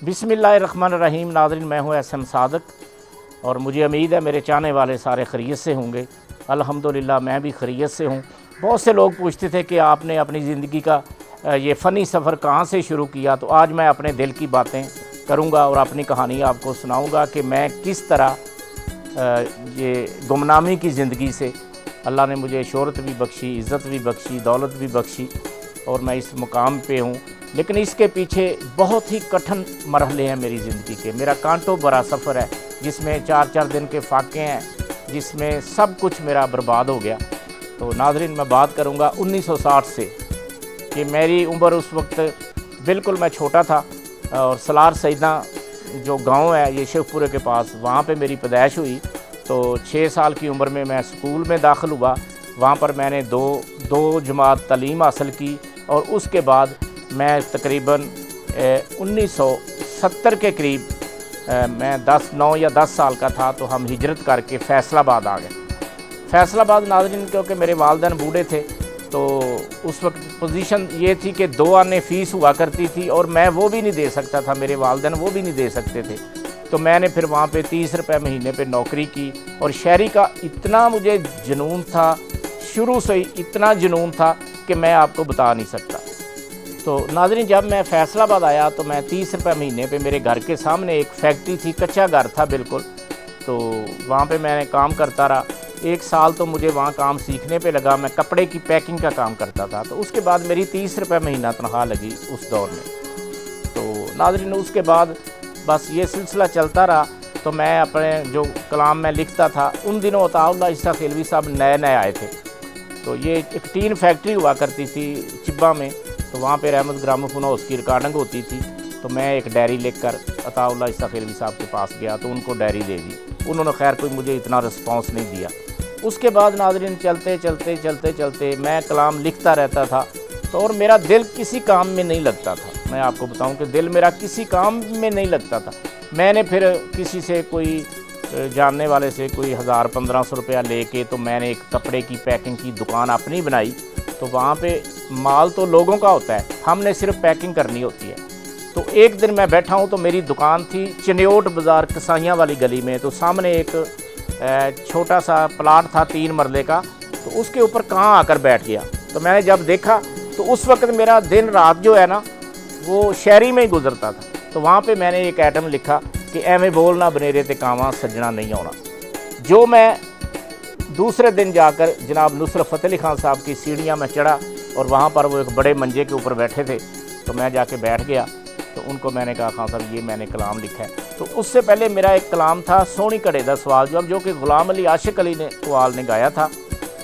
बिस्मिल्लाहिर्रहमानिर्रहीम। नाज़रीन, मैं हूँ SM सादक और मुझे उम्मीद है मेरे चाहने वाले सारे खैरियत से होंगे। अल्हम्दुलिल्लाह मैं भी खैरियत से हूँ। बहुत से लोग पूछते थे कि आपने अपनी ज़िंदगी का ये फ़नी सफ़र कहाँ से शुरू किया, तो आज मैं अपने दिल की बातें करूँगा और अपनी कहानी आपको सुनाऊँगा कि मैं किस तरह ये गुमनामी की ज़िंदगी से अल्लाह ने मुझे शोहरत भी बख्शी, इज़्ज़त भी बख्शी, दौलत भी बख्शी और मैं इस मुकाम पे हूँ। लेकिन इसके पीछे बहुत ही कठिन मरहले हैं मेरी ज़िंदगी के। मेरा कांटो बड़ा सफ़र है जिसमें 4-4 दिन के फाके हैं, जिसमें सब कुछ मेरा बर्बाद हो गया। तो नाज़रीन, मैं बात करूँगा 1960 से कि मेरी उम्र उस वक्त बिल्कुल मैं छोटा था और सलार सईदा जो गांव है ये शेखपुरे के पास, वहाँ पे मेरी पैदाइश हुई। तो 6 साल की उम्र में मैं स्कूल में दाखिल हुआ। वहाँ पर मैंने दो जमात तालीम हासिल की और उसके बाद मैं तकरीबन 1970 के करीब मैं 9 या 10 साल का था, तो हम हिजरत करके फैसलाबाद आ गए। फैसलाबाद नाज़रीन, क्योंकि मेरे वालिदैन बूढ़े थे तो उस वक्त पोजीशन ये थी कि 2 आने फ़ीस हुआ करती थी और मैं वो भी नहीं दे सकता था, मेरे वालिदैन वो भी नहीं दे सकते थे। तो मैंने फिर वहाँ पे 30 रुपये महीने पे नौकरी की और शहरी का इतना मुझे जुनून था, शुरू से ही इतना जुनून था कि मैं आपको बता नहीं सकता। तो नाज़रीन, जब मैं फैसलाबाद आया तो मैं 30 रुपये महीने पे, मेरे घर के सामने एक फैक्ट्री थी, कच्चा घर था बिल्कुल, तो वहाँ पे मैंने काम करता रहा। 1 साल तो मुझे वहाँ काम सीखने पे लगा। मैं कपड़े की पैकिंग का काम करता था। तो उसके बाद मेरी 30 रुपये महीना तनख्वाह लगी उस दौर में। तो नाज़रीन, उसके बाद बस ये सिलसिला चलता रहा। तो मैं अपने जो कलाम में लिखता था, उन दिनों अताउल्लाह ईसा खिलवी साहब नए आए थे। तो ये एक टीन फैक्ट्री हुआ करती थी चिब्बा में, तो वहाँ पे रहमत ग्रामोफोन हाउस की रिकॉर्डिंग होती थी। तो मैं एक डायरी लिखकर अताउल्लाह ईसा खिलवी साहब के पास गया तो उनको डायरी दे दी। उन्होंने खैर कोई मुझे इतना रिस्पॉन्स नहीं दिया। उसके बाद नाज़रीन, चलते मैं कलाम लिखता रहता था तो और मेरा दिल किसी काम में नहीं लगता था। मैं आपको बताऊं कि दिल मेरा किसी काम में नहीं लगता था। मैंने फिर किसी से, कोई जानने वाले से कोई 1000-1500 रुपया लेके तो मैंने एक कपड़े की पैकिंग की दुकान अपनी बनाई। तो वहाँ पे माल तो लोगों का होता है, हमने सिर्फ पैकिंग करनी होती है। तो एक दिन मैं बैठा हूँ तो मेरी दुकान थी चनियोट बाज़ार कसाइयाँ वाली गली में। तो सामने एक छोटा सा प्लाट था 3 मरले का, तो उसके ऊपर कहाँ आकर बैठ गया। तो मैंने जब देखा तो उस वक्त मेरा दिन रात जो है ना वो शहरी में ही गुजरता था। तो वहाँ पे मैंने एक आइटम लिखा कि एवें बोलना बनेरे ते कावां सजना नहीं आना। जो मैं दूसरे दिन जाकर जनाब नुसरत फ़तेह अली खान साहब की सीढ़ियाँ में चढ़ा और वहाँ पर वो एक बड़े मंजे के ऊपर बैठे थे, तो मैं जाके बैठ गया। तो उनको मैंने कहा, खान साहब ये मैंने कलाम लिखा है। तो उससे पहले मेरा एक कलाम था सोहनी घड़े दा सवाल जवाब, जो कि गुलाम अली आशिक अली ने कवाल ने गाया था।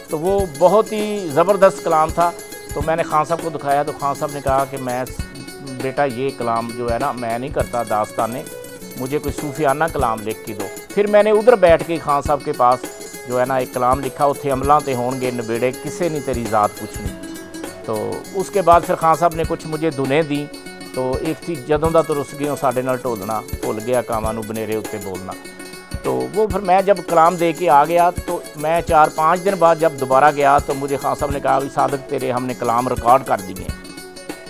तो वो बहुत ही ज़बरदस्त कलाम था। तो मैंने खान साहब को दिखाया तो खान साहब ने कहा कि मैं बेटा ये कलाम जो है ना मैं नहीं करता दास्ताने, मुझे कोई सूफियाना कलाम लिख के दो। फिर मैंने उधर बैठ के खान साहब के पास जो है ना एक कलाम लिखा, उत्थे अमलों ते होणगे नबेड़े किसे नहीं तेरी ज़ात पुछनी। तो उसके बाद फिर खान साहब ने कुछ मुझे धुने दी। तो एक थी जदों दा तो रुस गए साडे नाल ढोलना, भुल गया कावां नूं बनेरे उत्ते बोलना। तो वो फिर मैं जब कलाम दे के आ गया तो मैं 4-5 दिन बाद जब दोबारा गया तो मुझे खान साहब ने कहा, भी सादक तेरे हमने कलाम रिकॉर्ड कर दिए।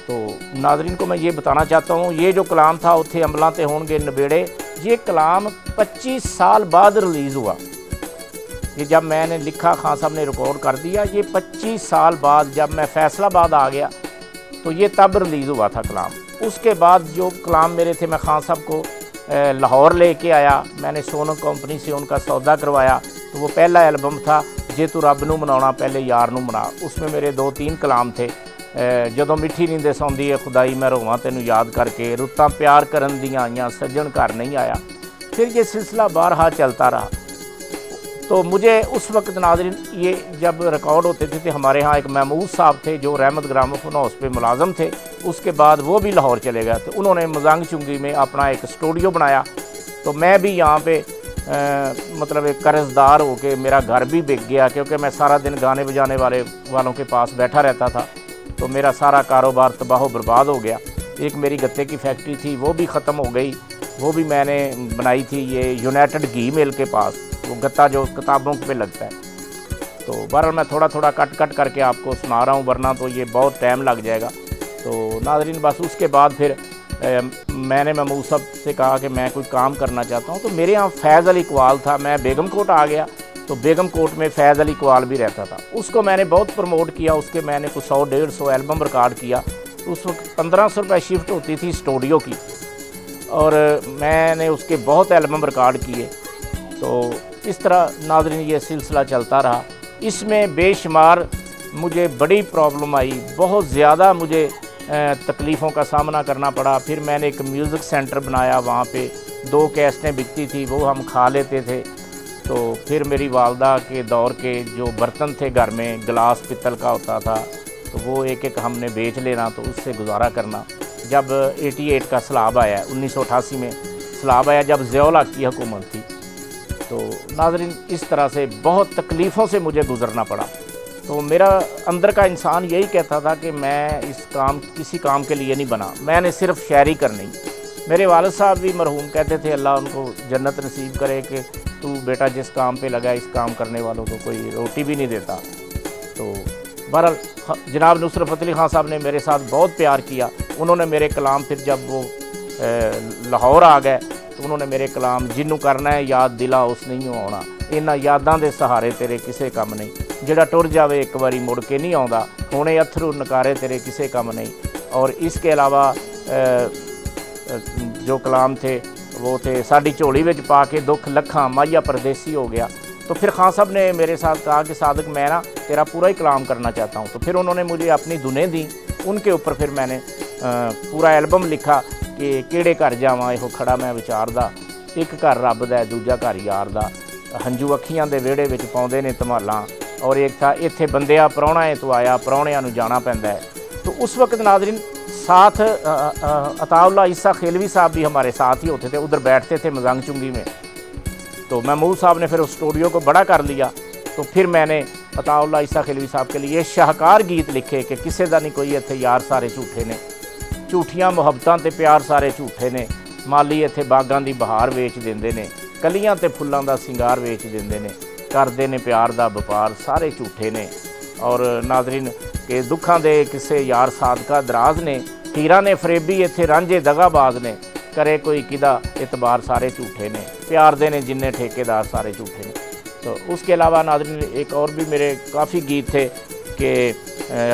तो नाज़रीन को मैं ये बताना चाहता हूँ, ये जो कलाम था उत्थे अमलों ते होणगे नबेड़े, ये कलाम 25 साल बाद रिलीज़ हुआ। ये जब मैंने लिखा खान साहब ने रिकॉर्ड कर दिया, ये 25 साल बाद जब मैं फैसलाबाद आ गया तो ये तब रिलीज़ हुआ था कलाम। उसके बाद जो कलाम मेरे थे मैं खान साहब को लाहौर लेके आया। मैंने सोनू कंपनी से उनका सौदा करवाया। तो वो पहला एल्बम था जे तू रब नूं मनाउणा पहले यार नूं मना। उसमें मेरे 2-3 कलाम थे। जदों मिठी नींदे सौंदी है खुदाई मैं रोवां तैनूं याद करके, रुत्तां प्यार करन दियां आईयां सज्जन घर नहीं आया। फिर ये सिलसिला बारहा चलता रहा। तो मुझे उस वक्त नाज़रीन ये जब रिकॉर्ड होते थे तो हमारे यहाँ एक महमूद साहब थे जो रहमत ग्रामोफोन हाउस पे मुलाजम थे। उसके बाद वो भी लाहौर चले गए। तो उन्होंने मजांग चुंगी में अपना एक स्टूडियो बनाया। तो मैं भी यहाँ पे मतलब एक कर्जदार हो के मेरा घर भी बिक गया, क्योंकि मैं सारा दिन गाने बजाने वालों के पास बैठा रहता था। तो मेरा सारा कारोबार तबाह बर्बाद हो गया। एक मेरी गत्ते की फैक्ट्री थी वो भी ख़त्म हो गई, वो भी मैंने बनाई थी ये यूनाइटेड घी मिल के पास, वो गत्ता जो किताबों पे लगता है। तो बहरहाल मैं थोड़ा थोड़ा कट करके आपको सुना रहा हूँ, वरना तो ये बहुत टाइम लग जाएगा। तो नाज़रीन बस उसके बाद फिर میں نے محمود صاحب سے کہا کہ میں کوئی کام کرنا چاہتا ہوں، تو میرے یہاں فیض علی اقبال تھا، میں بیگم کوٹ آ گیا تو بیگم کوٹ میں فیض علی اقبال بھی رہتا تھا، اس کو میں نے بہت پروموٹ کیا، اس کے میں نے کچھ 100-150 البم ریکارڈ کیا۔ اس وقت 1500 روپے شفٹ ہوتی تھی اسٹوڈیو کی، اور میں نے اس کے بہت البم ریکارڈ کیے۔ تو اس طرح ناظرین یہ سلسلہ چلتا رہا۔ اس میں بے شمار مجھے بڑی پرابلم آئی، بہت زیادہ مجھے تکلیفوں کا سامنا کرنا پڑا۔ پھر میں نے ایک میوزک سینٹر بنایا، وہاں پہ 2 کیسٹیں بکتی تھی، وہ ہم کھا لیتے تھے۔ تو پھر میری والدہ کے دور کے جو برتن تھے گھر میں، گلاس پتل کا ہوتا تھا، تو وہ ایک ایک ہم نے بیچ لینا، تو اس سے گزارا کرنا۔ جب 88 کا سیلاب آیا، 1988 میں سیلاب آیا جب ضیاء الحق کی حکومت تھی، تو ناظرین اس طرح سے بہت تکلیفوں سے مجھے گزرنا پڑا۔ تو میرا اندر کا انسان یہی کہتا تھا کہ میں کسی کام کے لیے نہیں بنا، میں نے صرف شاعری کرنی۔ میرے والد صاحب بھی مرحوم کہتے تھے اللہ ان کو جنت نصیب کرے کہ تو بیٹا جس کام پہ لگا اس کام کرنے والوں کو کوئی روٹی بھی نہیں دیتا۔ تو بہرحال جناب نصرت فتح علی خان صاحب نے میرے ساتھ بہت پیار کیا، انہوں نے میرے کلام پھر جب وہ لاہور آ گئے تو انہوں نے میرے کلام جنوں کرنا ہے یاد دلا اس نہیں ہونا، انہاں یاداں دے سہارے تیرے کسے کم نہیں، جڑا ٹر جاوے ایک باری مڑ کے نہیں آਉਂਦਾ، ہونے اتھرو نکارے تیرے کسے کم نہیں۔ اور اس کے علاوہ جو کلام تھے وہ تھے ساڈی جھولی وچ پا کے دکھ لکھاں ماہیا پردیسی ہو گیا۔ تو پھر خان صاحب نے میرے ساتھ کہا کہ صادق میں نا تیرا پورا ہی کلام کرنا چاہتا ہوں، تو پھر انہوں نے مجھے اپنی دھنیں دیں، ان کے اوپر پھر میں نے پورا البم لکھا کہ کیڑے گھر جاواں ایہو کھڑا میں وچاردا، ایک گھر رب دا دوجا گھر یار دا، ہنجو اکھیاں دے ویڑے وچ پاؤندے نے دھمالاں، اور ایک تھا ایتھے بندیا پراہنا ہے تو آیا پراہنیاں نوں جانا پیندا ہے۔ تو اس وقت ناظرین ساتھ عطا اللہ عیسیٰ خیلوی صاحب بھی ہمارے ساتھ ہی ہوتے تھے، ادھر بیٹھتے تھے مزنگ چنگی میں۔ تو محمود صاحب نے پھر اس اسٹوڈیو کو بڑا کر لیا، تو پھر میں نے عطا اللہ عیسیٰ خیلوی صاحب کے لیے شاہکار گیت لکھے کہ کسے دا نہیں کوئی اتھے یار سارے جھوٹے نے، جھوٹیاں محبتاں تے پیار سارے جھوٹے نے، مالی اتھے باغاں دی بہار ویچ دیندے نے، کلیاں تے پھلاں دا سنگار ویچ دیندے نے، کردے نے پیار دا وپار سارے جھوٹے نے۔ اور ناظرین کہ دکھاں دے کسے یار صادقہ دراز نے، ہیرا نے فریبی اتھے رانجے دغا باز نے، کرے کوئی کدا اعتبار سارے جھوٹے نے، پیار دے نے جننے ٹھیکیدار سارے جھوٹے نے۔ تو اس کے علاوہ ناظرین ایک اور بھی میرے کافی گیت تھے کہ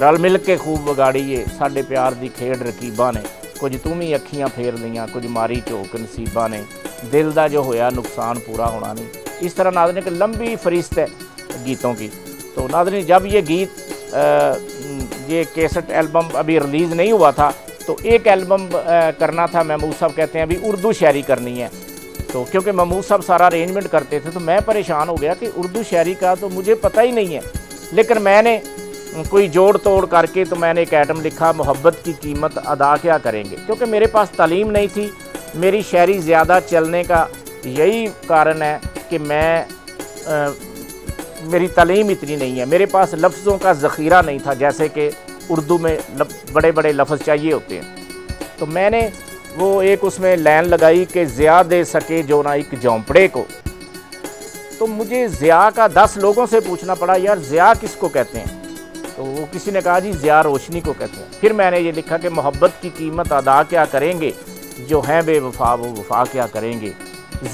رل مل کے خوب بگاڑیے ساڈے پیار دی کھیڑ رقیباں نے، کچھ تم ہی اکھیاں پھیر لیاں کچھ ماری چوک نصیباں نے، دل دا جو ہویا نقصان پورا ہونا نہیں۔ اس طرح ناظرین کہ لمبی فہرست ہے گیتوں کی۔ تو ناظرین جب یہ گیت یہ کیسٹ البم ابھی ریلیز نہیں ہوا تھا تو ایک البم کرنا تھا، محمود صاحب کہتے ہیں ابھی اردو شاعری کرنی ہے، تو کیونکہ محمود صاحب سارا ارینجمنٹ کرتے تھے تو میں پریشان ہو گیا کہ اردو شاعری کا تو مجھے پتہ ہی نہیں ہے، لیکن میں نے کوئی جوڑ توڑ کر کے تو میں نے ایک ایٹم لکھا محبت کی قیمت ادا کیا کریں گے، کیونکہ میرے پاس تعلیم نہیں تھی، میری شاعری زیادہ چلنے کا یہی کارن ہے کہ میری تعلیم اتنی نہیں ہے، میرے پاس لفظوں کا ذخیرہ نہیں تھا جیسے کہ اردو میں بڑے بڑے لفظ چاہیے ہوتے ہیں۔ تو میں نے وہ ایک اس میں لائن لگائی کہ ضیاء دے سکے جو نہ ایک جھونپڑے کو، تو مجھے ضیاء کا 10 لوگوں سے پوچھنا پڑا یار ضیاء کس کو کہتے ہیں، تو وہ کسی نے کہا جی ضیاء روشنی کو کہتے ہیں۔ پھر میں نے یہ لکھا کہ محبت کی قیمت ادا کیا کریں گے، جو ہیں بے وفا وہ وفا کیا کریں گے،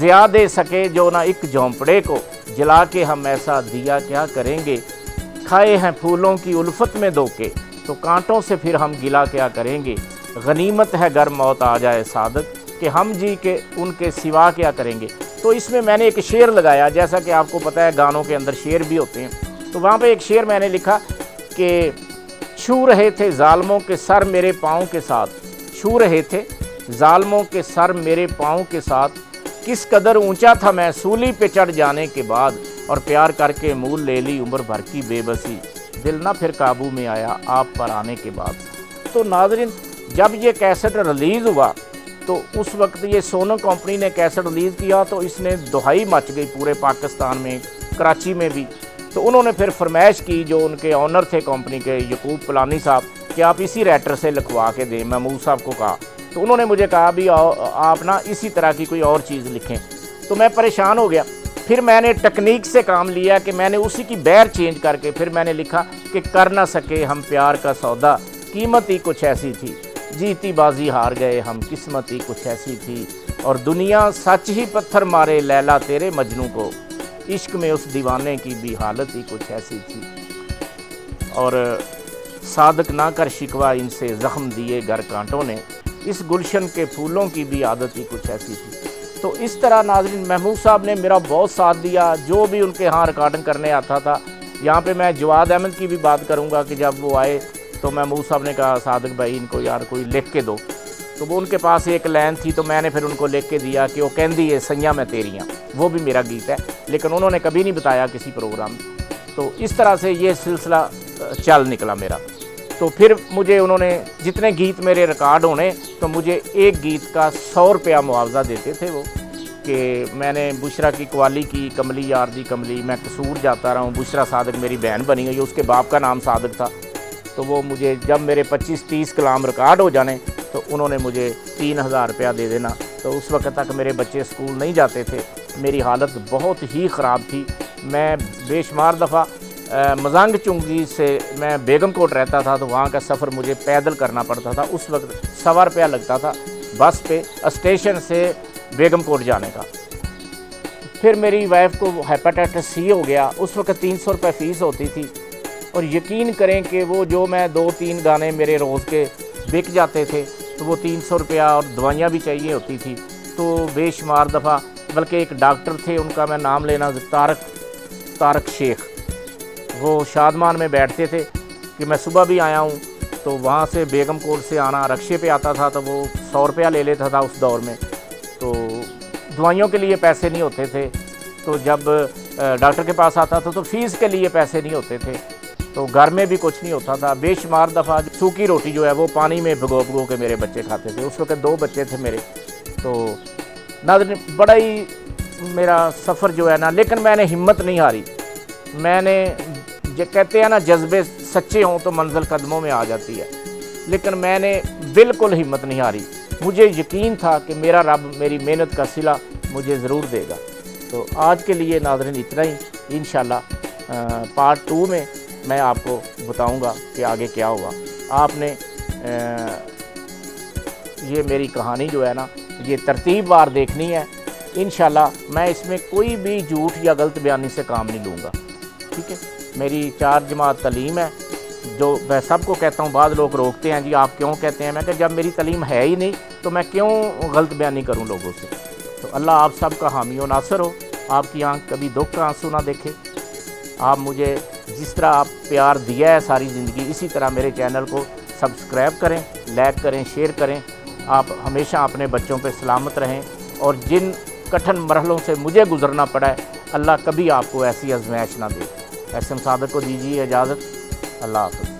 ضیاء دے سکے جو نہ ایک جھونپڑے کو، جلا کے ہم ایسا دیا کیا کریں گے، کھائے ہیں پھولوں کی الفت میں دھوکے، تو کانٹوں سے پھر ہم گلا کیا کریں گے، غنیمت ہے گر موت آ جائے صادق کہ ہم جی کے ان کے سوا کیا کریں گے۔ تو اس میں نے ایک شعر لگایا، جیسا کہ آپ کو پتہ ہے گانوں کے اندر شعر بھی ہوتے ہیں، تو وہاں پہ ایک شعر میں نے لکھا کہ چھو رہے تھے ظالموں کے سر میرے پاؤں کے ساتھ، چھو رہے تھے ظالموں کے سر میرے پاؤں کے ساتھ، کس قدر اونچا تھا میں سولی پہ چڑھ جانے کے بعد، اور پیار کر کے مول لے لی عمر بھر کی بے بسی، دل نہ پھر قابو میں آیا آپ پر آنے کے بعد۔ تو ناظرین جب یہ کیسٹ ریلیز ہوا تو اس وقت یہ سونو کمپنی نے کیسٹ ریلیز کیا تو اس نے دہائی مچ گئی پورے پاکستان میں، کراچی میں بھی۔ تو انہوں نے پھر فرمائش کی، جو ان کے آنر تھے کمپنی کے یعقوب پلانی صاحب، کہ آپ اسی رائٹر سے لکھوا کے دیں، محمود صاحب کو کہا۔ تو انہوں نے مجھے کہا بھی آپ نا اسی طرح کی کوئی اور چیز لکھیں، تو میں پریشان ہو گیا۔ پھر میں نے ٹیکنیک سے کام لیا کہ میں نے اسی کی بیر چینج کر کے پھر میں نے لکھا کہ کر نہ سکے ہم پیار کا سودا، قیمت ہی کچھ ایسی تھی، जीती बाजी हार गए हम, किस्मत ही कुछ ऐसी थी, और दुनिया सच ही पत्थर मारे लैला तेरे मजनू को, इश्क में उस दीवाने की भी हालत ही कुछ ऐसी थी। और सादक ना कर शिकवा इनसे ज़ख्म दिए गर कांटों ने, इस गुलशन के फूलों की भी आदत ही कुछ ऐसी थी। तो इस तरह नाज़रीन महमूद साहब ने मेरा बहुत साथ दिया, जो भी उनके यहाँ रिकॉर्डिंग करने आता था। यहाँ पे मैं जवाद अहमद की भी बात करूँगा कि जब वो आए तो महमूद साहब ने कहा सादक भाई इनको यार कोई लिख के दो, तो वो उनके पास एक लाइन थी, तो मैंने फिर उनको लिख के दिया कि वो कहंदी है सैयां मैं तेरियां, वो भी मेरा गीत है, लेकिन उन्होंने कभी नहीं बताया किसी प्रोग्राम में। तो इस तरह से ये सिलसिला चल निकला मेरा। तो फिर मुझे उन्होंने जितने गीत मेरे रिकॉर्ड होने, तो मुझे एक गीत का 100 रुपया मुआवजा देते थे वो, कि मैंने बुशरा की कवाली की, कमली यार दी कमली, मैं कसूर जाता रहा हूँ, बुशरा सादक मेरी बहन बनी हुई, उसके बाप का नाम सादक था। तो वो मुझे जब मेरे 25-30 कलाम रिकॉर्ड हो जाने तो उन्होंने मुझे 3000 रुपया दे देना। तो उस वक्त तक मेरे बच्चे स्कूल नहीं जाते थे, मेरी हालत बहुत ही ख़राब थी। मैं बेशुमार दफ़ा मजांग चुंगी से मैं बेगम कोट रहता था, तो वहाँ का सफ़र मुझे पैदल करना पड़ता था। उस वक्त 1.25 रुपया लगता था बस पे स्टेशन से बेगम कोट जाने का। फिर मेरी वाइफ को हेपेटाइटिस सी हो गया, उस वक्त 300 रुपये फ़ीस होती थी। और यकीन करें कि वो जो मैं 2-3 गाने मेरे रोज़ के बिक जाते थे, तो वो 300 रुपया और दवाइयाँ भी चाहिए होती थी। तो बेशुमार दफ़ा, बल्कि एक डॉक्टर थे उनका मैं नाम लेना, तारक शेख, वो शादमान में बैठते थे कि मैं सुबह भी आया हूँ, तो वहाँ से बेगम कोट से आना रक्शे पे आता था, तो वो 100 रुपया ले लेता था उस दौर में। तो दवाइयों के लिए पैसे नहीं होते थे, तो जब डॉक्टर के पास आता था तो फ़ीस के लिए पैसे नहीं होते थे, तो घर में भी कुछ नहीं होता था। बेशुमार दफ़ा सूखी रोटी जो है वो पानी में भिगो के मेरे बच्चे खाते थे। उस वक्त 2 बच्चे थे मेरे। तो नाज़रीन बड़ा ही मेरा सफ़र जो है ना, लेकिन मैंने हिम्मत नहीं हारी। मैंने जो कहते हैं ना, जज्बे सच्चे हों तो मंजिल कदमों में आ जाती है, लेकिन मैंने बिल्कुल हिम्मत नहीं हारी। मुझे यकीन था कि मेरा रब मेरी मेहनत का सिला मुझे ज़रूर देगा। तो आज के लिए नाज़रीन इतना ही। इंशाल्लाह पार्ट 2 में मैं आपको बताऊंगा कि आगे क्या हुआ। आपने ये मेरी कहानी जो है ना, ये तरतीबवार देखनी है। इंशाल्लाह मैं इसमें कोई भी झूठ या गलत बयानी से काम नहीं लूँगा, ठीक है। मेरी 4 जमात तालीम है, जो मैं सबको कहता हूँ। बाद लोग रोकते हैं, जी आप क्यों कहते हैं? मैं कहा जब मेरी तालीम है ही नहीं तो मैं क्यों गलत बयानी करूँ लोगों से। तो अल्लाह आप सब का हामी व नासर हो, आपकी आँख कभी दुख का आंसू ना देखे। आप मुझे जिस तरह आप प्यार दिया है सारी ज़िंदगी, इसी तरह मेरे चैनल को सब्सक्राइब करें, लाइक करें, शेयर करें। आप हमेशा अपने बच्चों पर सलामत रहें, और जिन कठिन मरहलों से मुझे गुज़रना पड़ा है, अल्लाह कभी आपको ऐसी आजमाइश ना दे। एसएम सादक को दीजिए इजाज़त। अल्लाह हाफ़िज़।